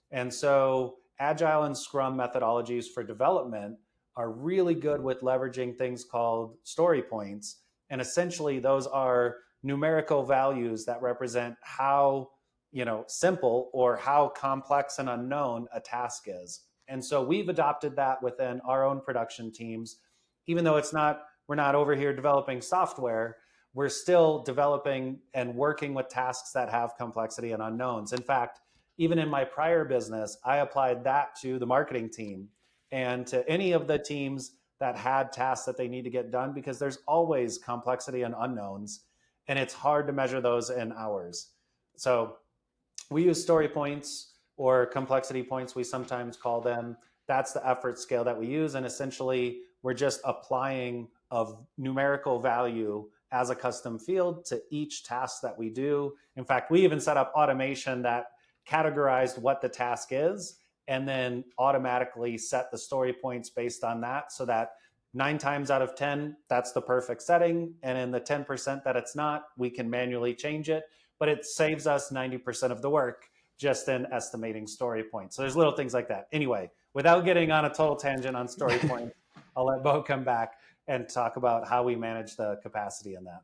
And so Agile and Scrum methodologies for development are really good with leveraging things called story points. And essentially those are numerical values that represent how, simple or how complex and unknown a task is. And so we've adopted that within our own production teams. Even though we're not over here developing software, we're still developing and working with tasks that have complexity and unknowns. In fact, even in my prior business, I applied that to the marketing team and to any of the teams that had tasks that they need to get done, because there's always complexity and unknowns, and it's hard to measure those in hours. So we use story points, or complexity points, we sometimes call them. That's the effort scale that we use. And essentially, we're just applying a numerical value as a custom field to each task that we do. In fact, we even set up automation that categorized what the task is and then automatically set the story points based on that, so that 9 times out of 10, that's the perfect setting. And in the 10% that it's not, we can manually change it, but it saves us 90% of the work just in estimating story points. So there's little things like that. Anyway, without getting on a total tangent on story points, I'll let Beau come back and talk about how we manage the capacity in that.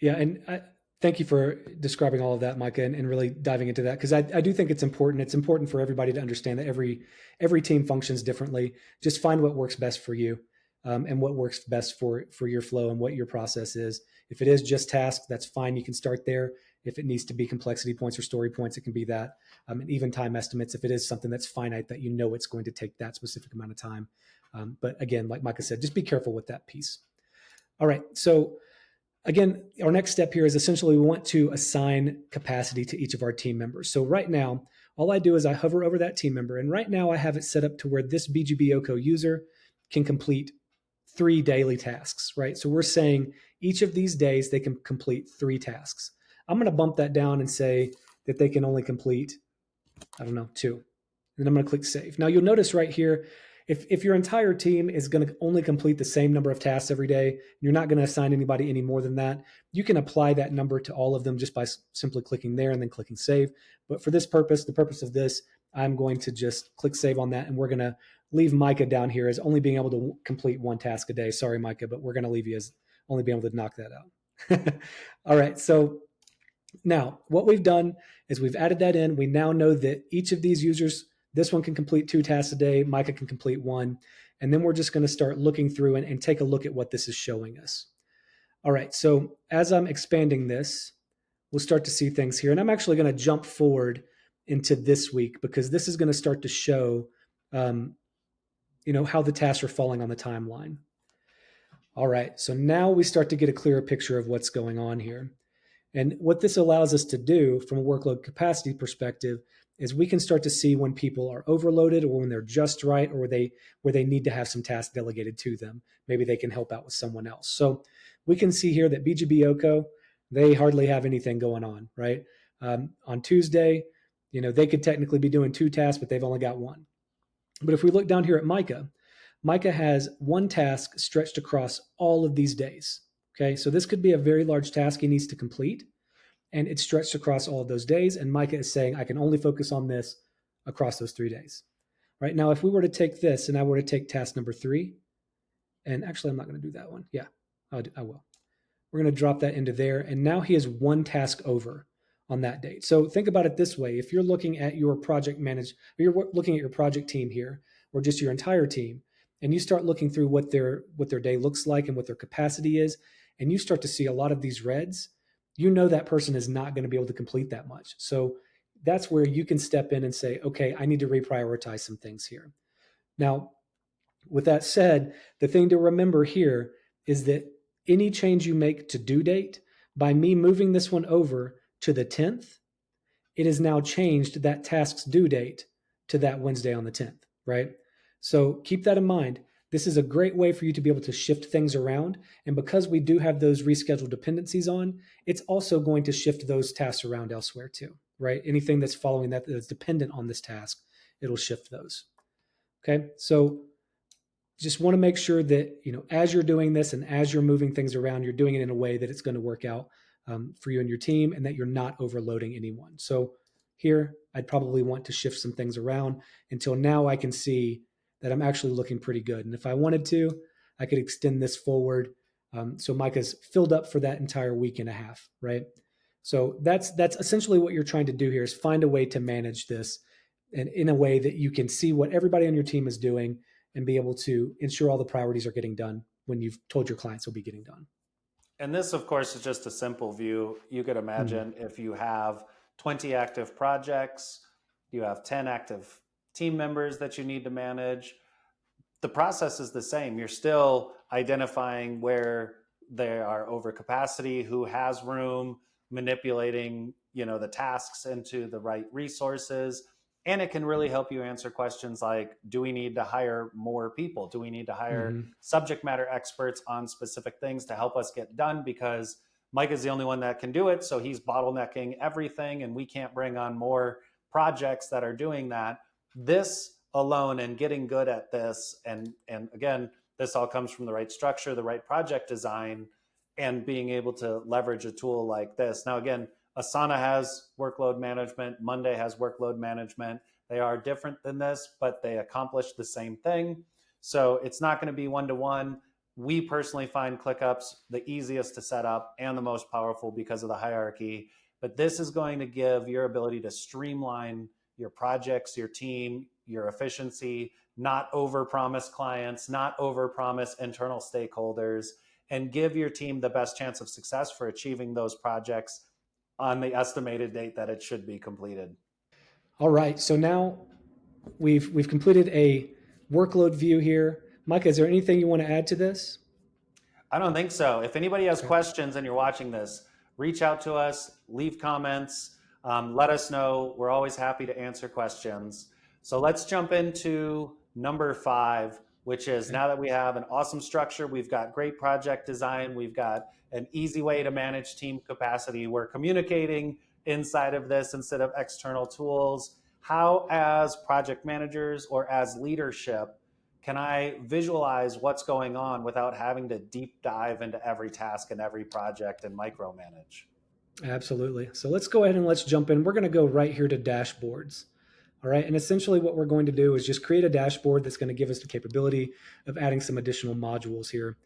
Yeah, and thank you for describing all of that, Micah, and really diving into that, because I do think it's important. It's important for everybody to understand that every team functions differently. Just find what works best for you, and what works best for your flow and what your process is. If it is just task, that's fine. You can start there. If it needs to be complexity points or story points, it can be that. And even time estimates, if it is something that's finite, that it's going to take that specific amount of time. But again, like Micah said, just be careful with that piece. All right. So again, our next step here is essentially we want to assign capacity to each of our team members. So right now, all I do is I hover over that team member. And right now I have it set up to where this BGB OCO user can complete 3 daily tasks, right? So we're saying each of these days they can complete 3 tasks. I'm going to bump that down and say that they can only complete, 2. And then I'm going to click save. Now you'll notice right here, if your entire team is going to only complete the same number of tasks every day, you're not going to assign anybody any more than that. You can apply that number to all of them just by simply clicking there and then clicking save. But for this purpose, the purpose of this, I'm going to just click save on that. And we're going to leave Micah down here as only being able to complete 1 task a day. Sorry, Micah, but we're going to leave you as only being able to knock that out. All right. So now what we've done is we've added that in. We now know that each of these users, this one can complete 2 tasks a day. Micah can complete 1. And then we're just going to start looking through and take a look at what this is showing us. All right. So as I'm expanding this, we'll start to see things here. And I'm actually going to jump forward into this week, because this is going to start to show, how the tasks are falling on the timeline. All right. So now we start to get a clearer picture of what's going on here. And what this allows us to do from a workload capacity perspective is we can start to see when people are overloaded, or when they're just right, or where they need to have some tasks delegated to them. Maybe they can help out with someone else. So we can see here that BGB OCO, they hardly have anything going on, right? On Tuesday, they could technically be doing 2 tasks, but they've only got 1. But if we look down here at Micah has 1 task stretched across all of these days. Okay, so this could be a very large task he needs to complete, and it's stretched across all of those days. And Micah is saying, I can only focus on this across those 3 days. Right now, if we were to take this and I were to take task number 3, and actually I'm not going to do that one. Yeah, I will. We're going to drop that into there. And now he is 1 task over on that date. So think about it this way. If you're looking at your project manage, or you're looking at your project team here, or just your entire team, and you start looking through what their day looks like and what their capacity is, and you start to see a lot of these reds, you know that person is not going to be able to complete that much. So that's where you can step in and say, okay, I need to reprioritize some things here. Now, with that said, the thing to remember here is that any change you make to due date, by me moving this one over to the 10th, it has now changed that task's due date to that Wednesday on the 10th, right? So keep that in mind. This is a great way for you to be able to shift things around. And because we do have those rescheduled dependencies on, it's also going to shift those tasks around elsewhere too, right? Anything that's following that that's dependent on this task, it'll shift those. Okay, so just want to make sure that, as you're doing this and as you're moving things around, you're doing it in a way that it's going to work out for you and your team, and that you're not overloading anyone. So here, I'd probably want to shift some things around until now I can see that I'm actually looking pretty good. And if I wanted to, I could extend this forward. So Micah's filled up for that entire week and a half, right? So that's essentially what you're trying to do here, is find a way to manage this, and in a way that you can see what everybody on your team is doing and be able to ensure all the priorities are getting done when you've told your clients will be getting done. And this, of course, is just a simple view. You could imagine if you have 20 active projects, you have 10 active team members that you need to manage. The process is the same. You're still identifying where they are over capacity, who has room, manipulating, the tasks into the right resources. And it can really help you answer questions like, do we need to hire more people? Do we need to hire subject matter experts on specific things to help us get done? Because Mike is the only one that can do it. So he's bottlenecking everything, and we can't bring on more projects that are doing that. This alone, and getting good at this, and again, this all comes from the right structure, the right project design, and being able to leverage a tool like this. Now, again, Asana has workload management. Monday has workload management. They are different than this, but they accomplish the same thing. So it's not going to be one-to-one. We personally find ClickUps the easiest to set up and the most powerful because of the hierarchy. But this is going to give your ability to streamline your projects, your team, your efficiency, not overpromise clients, not overpromise internal stakeholders, and give your team the best chance of success for achieving those projects on the estimated date that it should be completed. All right. So now we've completed a workload view here. Micah, is there anything you want to add to this? I don't think so. If anybody has questions and you're watching this, reach out to us, leave comments, let us know. We're always happy to answer questions. So let's jump into number 5, which is, now that we have an awesome structure, we've got great project design, we've got an easy way to manage team capacity, we're communicating inside of this instead of external tools. How, as project managers or as leadership, can I visualize what's going on without having to deep dive into every task and every project and micromanage? Absolutely. So let's go ahead and let's jump in. We're going to go right here to dashboards. All right. And essentially what we're going to do is just create a dashboard that's going to give us the capability of adding some additional modules here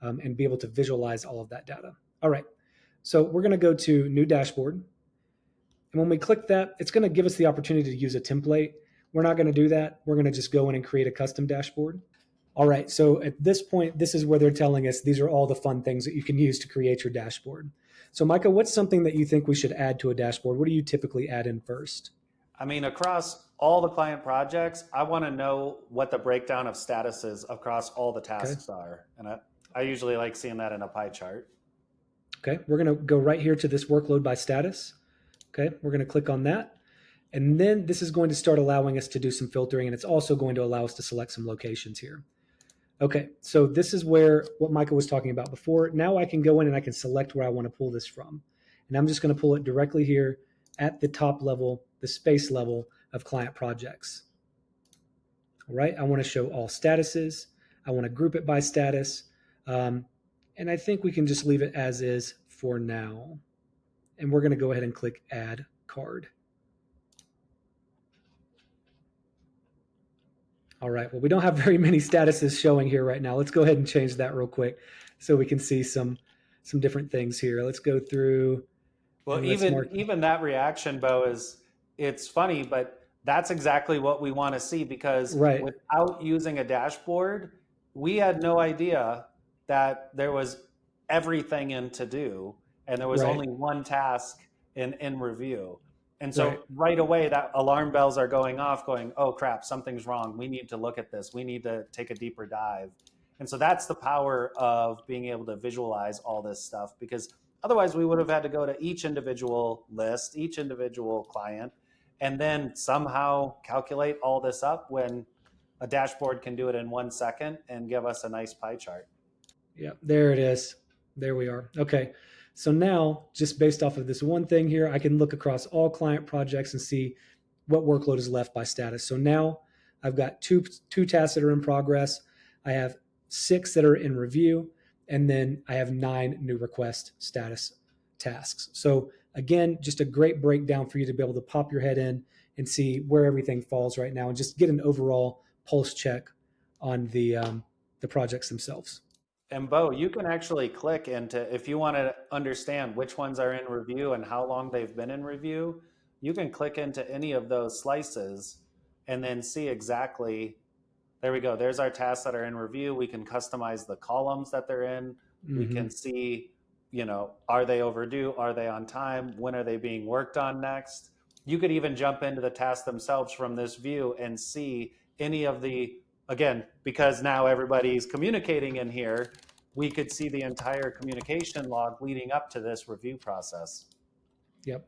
and be able to visualize all of that data. All right. So we're going to go to new dashboard. And when we click that, it's going to give us the opportunity to use a template. We're not going to do that. We're going to just go in and create a custom dashboard. All right. So at this point, this is where they're telling us these are all the fun things that you can use to create your dashboard. So Micah, what's something that you think we should add to a dashboard? What do you typically add in first? I mean, across all the client projects, I want to know what the breakdown of statuses across all the tasks are. And I usually like seeing that in a pie chart. Okay, we're going to go right here to this workload by status. Okay, we're going to click on that. And then this is going to start allowing us to do some filtering, and it's also going to allow us to select some locations here. Okay, so this is where what Micah was talking about before. Now I can go in and I can select where I want to pull this from. And I'm just going to pull it directly here at the top level, the space level of client projects. All right, I want to show all statuses. I want to group it by status. And I think we can just leave it as is for now. And we're going to go ahead and click Add Card. All right, well, we don't have very many statuses showing here right now. Let's go ahead and change that real quick so we can see some different things here. Let's go through. Well, and let's mark. even that reaction, Bo, is it's funny, but that's exactly what we want to see because Right, without using a dashboard, we had no idea that there was everything in to do and there was right, only one task in review. And right. so right away that alarm bells are going off going, "Oh crap, something's wrong. We need to look at this. We need to take a deeper dive." And so that's the power of being able to visualize all this stuff because otherwise, we would have had to go to each individual list, each individual client, and then somehow calculate all this up when a dashboard can do it in 1 second and give us a nice pie chart. Yeah, there it is. There we are. Okay. So now, just based off of this one thing here, I can look across all client projects and see what workload is left by status. So now I've got two tasks that are in progress. I have 6 that are in review, and then I have 9 new request status tasks. So again, just a great breakdown for you to be able to pop your head in and see where everything falls right now, and just get an overall pulse check on the projects themselves. And Bo, you can actually click into, if you want to understand which ones are in review and how long they've been in review, you can click into any of those slices and then see exactly. There we go. There's our tasks that are in review. We can customize the columns that they're in. We Mm-hmm. can see, are they overdue? Are they on time? When are they being worked on next? You could even jump into the tasks themselves from this view and see any of the, again, because now everybody's communicating in here, we could see the entire communication log leading up to this review process. Yep.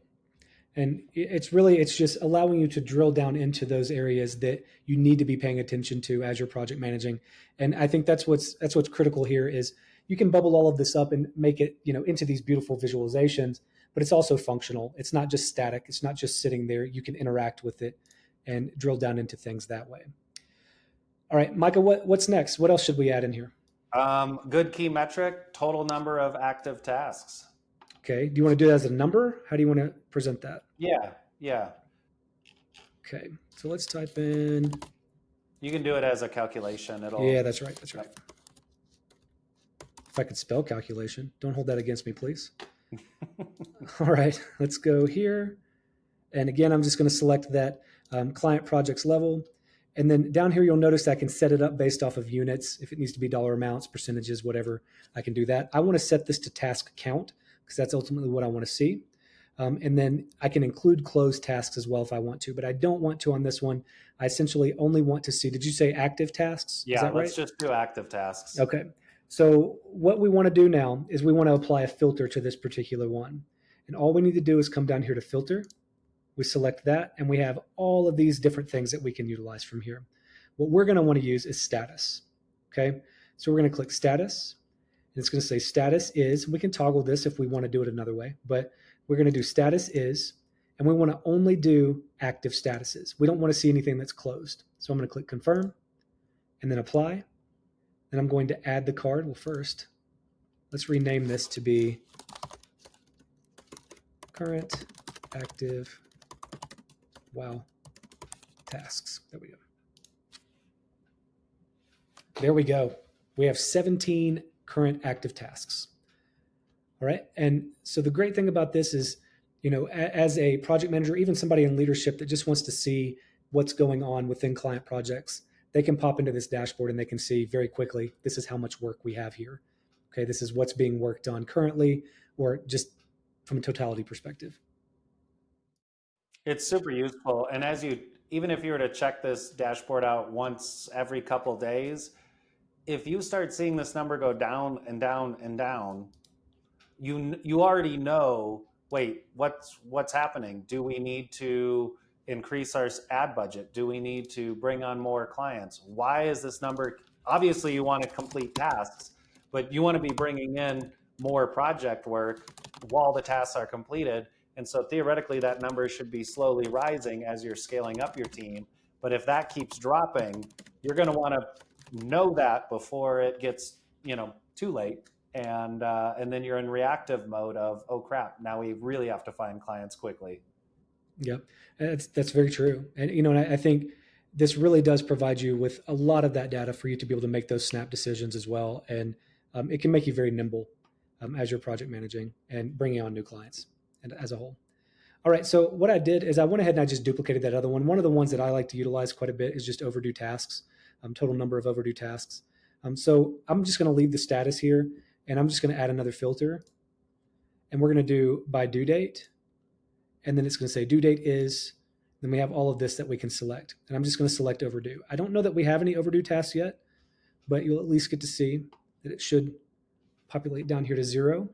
And it's just allowing you to drill down into those areas that you need to be paying attention to as you're project managing. And I think that's what's critical here is you can bubble all of this up and make it, into these beautiful visualizations, but it's also functional. It's not just static. It's not just sitting there. You can interact with it and drill down into things that way. All right, Micah, what's next? What else should we add in here? Good key metric, total number of active tasks. Okay. Do you want to do that as a number? How do you want to present that? Yeah, yeah. Okay. So let's type in. You can do it as a calculation. Yeah, It'll. that's right. That's right. If I could spell calculation, don't hold that against me, please. All right, let's go here. And again, I'm just going to select that client projects level. And then down here, you'll notice I can set it up based off of units. If it needs to be dollar amounts, percentages, whatever, I can do that. I want to set this to task count because that's ultimately what I want to see. And then I can include closed tasks as well if I want to, but I don't want to on this one. I essentially only want to see, did you say active tasks? Yeah, Is that right? let's just do active tasks. Okay. So what we want to do now is we want to apply a filter to this particular one. And all we need to do is come down here to filter. We select that, and we have all of these different things that we can utilize from here. What we're going to want to use is status. Okay. So we're going to click status, and it's going to say status is. We can toggle this if we want to do it another way, but we're going to do status is, and we want to only do active statuses. We don't want to see anything that's closed. So I'm going to click confirm and then apply. And I'm going to add the card. Well, first, let's rename this to be current active tasks. There we go. There we go. We have 17 current active tasks. All right. And so the great thing about this is, as a project manager, even somebody in leadership that just wants to see what's going on within client projects, they can pop into this dashboard and they can see very quickly, this is how much work we have here. Okay, this is what's being worked on currently, or just from a totality perspective. It's super useful. And even if you were to check this dashboard out once every couple days, if you start seeing this number go down and down and down, you already know, wait, what's happening? Do we need to increase our ad budget? Do we need to bring on more clients? Why is this number? Obviously, you want to complete tasks, but you want to be bringing in more project work while the tasks are completed. And so theoretically, that number should be slowly rising as you're scaling up your team. But if that keeps dropping, you're going to want to know that before it gets too late. And then you're in reactive mode of, oh crap, now we really have to find clients quickly. Yep, that's very true. And and I think this really does provide you with a lot of that data for you to be able to make those snap decisions as well. And it can make you very nimble as you're project managing and bringing on new clients. and as a whole. All right, so what I did is I went ahead and I just duplicated that other one. One of the ones that I like to utilize quite a bit is just overdue tasks, total number of overdue tasks. So I'm just going to leave the status here, and I'm just going to add another filter, and we're going to do by due date, and then it's going to say due date is, then we have all of this that we can select, and I'm just going to select overdue. I don't know that we have any overdue tasks yet, but you'll at least get to see that it should populate down here to 0.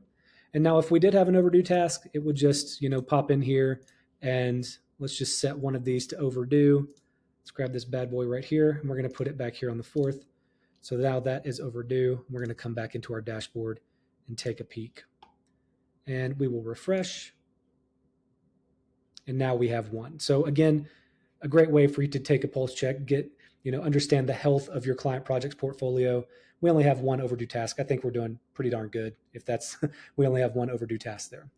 And now if we did have an overdue task, it would just, pop in here, and let's just set one of these to overdue. Let's grab this bad boy right here, and we're going to put it back here on the 4th. So now that is overdue. We're going to come back into our dashboard and take a peek. And we will refresh. And now we have one. So again, a great way for you to take a pulse check, understand the health of your client projects portfolio. We only have one overdue task. I think we're doing pretty darn good if that's, we only have one overdue task there.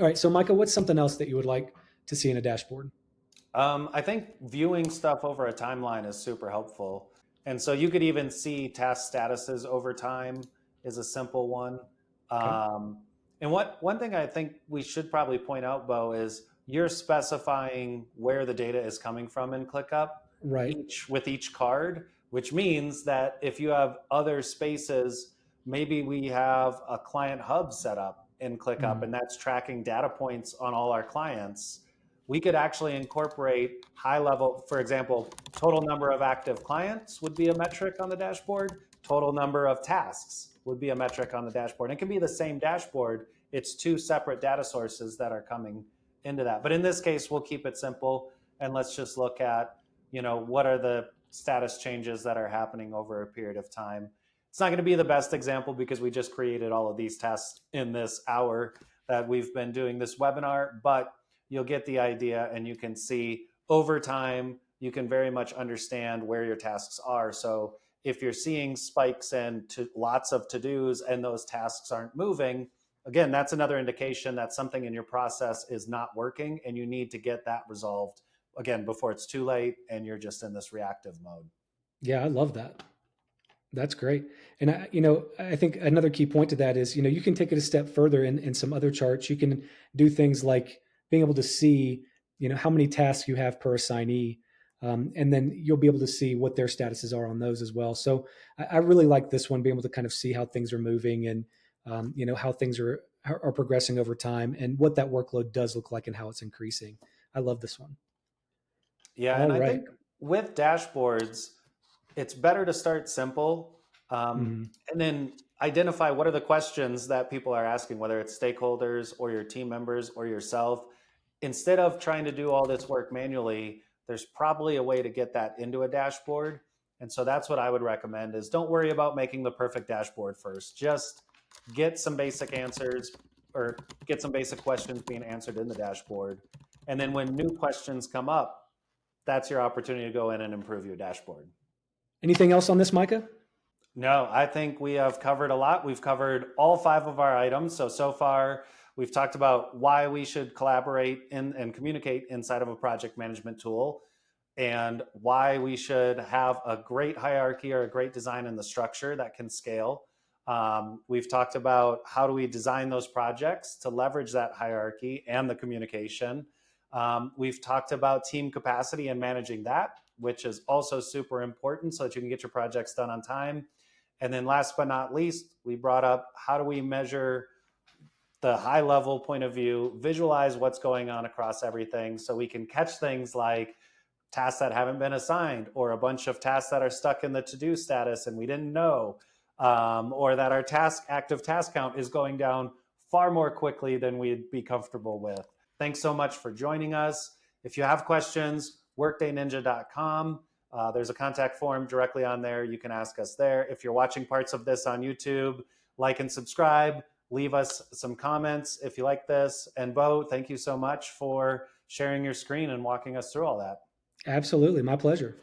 All right, so Micah, what's something else that you would like to see in a dashboard? I think viewing stuff over a timeline is super helpful. And so you could even see task statuses over time is a simple one. Okay. And one thing I think we should probably point out, Beau, is you're specifying where the data is coming from in ClickUp, right? With each card, which means that if you have other spaces, maybe we have a client hub set up in ClickUp, and that's tracking data points on all our clients. We could actually incorporate high level, for example, total number of active clients would be a metric on the dashboard. Total number of tasks would be a metric on the dashboard. It can be the same dashboard. It's two separate data sources that are coming into that. But in this case, we'll keep it simple, and let's just look at, what are the status changes that are happening over a period of time. It's not going to be the best example because we just created all of these tests in this hour that we've been doing this webinar, but you'll get the idea, and you can see over time, you can very much understand where your tasks are. So if you're seeing spikes and lots of to-dos and those tasks aren't moving, again, that's another indication that something in your process is not working, and you need to get that resolved, again, before it's too late and you're just in this reactive mode. Yeah, I love that. That's great. And I think another key point to that is, you can take it a step further in some other charts. You can do things like being able to see, how many tasks you have per assignee. And then you'll be able to see what their statuses are on those as well. So I really like this one, being able to kind of see how things are moving and, how things are progressing over time and what that workload does look like and how it's increasing. I love this one. Yeah. All and right. I think with dashboards, it's better to start simple and then identify what are the questions that people are asking, whether it's stakeholders or your team members or yourself. Instead of trying to do all this work manually, there's probably a way to get that into a dashboard. And so that's what I would recommend is don't worry about making the perfect dashboard first. Just get some basic answers or get some basic questions being answered in the dashboard. And then when new questions come up, that's your opportunity to go in and improve your dashboard. Anything else on this, Micah? No, I think we have covered a lot. We've covered all 5 of our items. So far, we've talked about why we should collaborate and communicate inside of a project management tool, and why we should have a great hierarchy or a great design in the structure that can scale. We've talked about how do we design those projects to leverage that hierarchy and the communication. We've talked about team capacity and managing that, which is also super important so that you can get your projects done on time. And then last but not least, we brought up how do we measure the high level point of view, visualize what's going on across everything so we can catch things like tasks that haven't been assigned, or a bunch of tasks that are stuck in the to-do status and we didn't know, or that our active task count is going down far more quickly than we'd be comfortable with. Thanks so much for joining us. If you have questions, workdayninja.com. There's a contact form directly on there. You can ask us there. If you're watching parts of this on YouTube, like and subscribe. Leave us some comments if you like this. And Beau, thank you so much for sharing your screen and walking us through all that. Absolutely. My pleasure.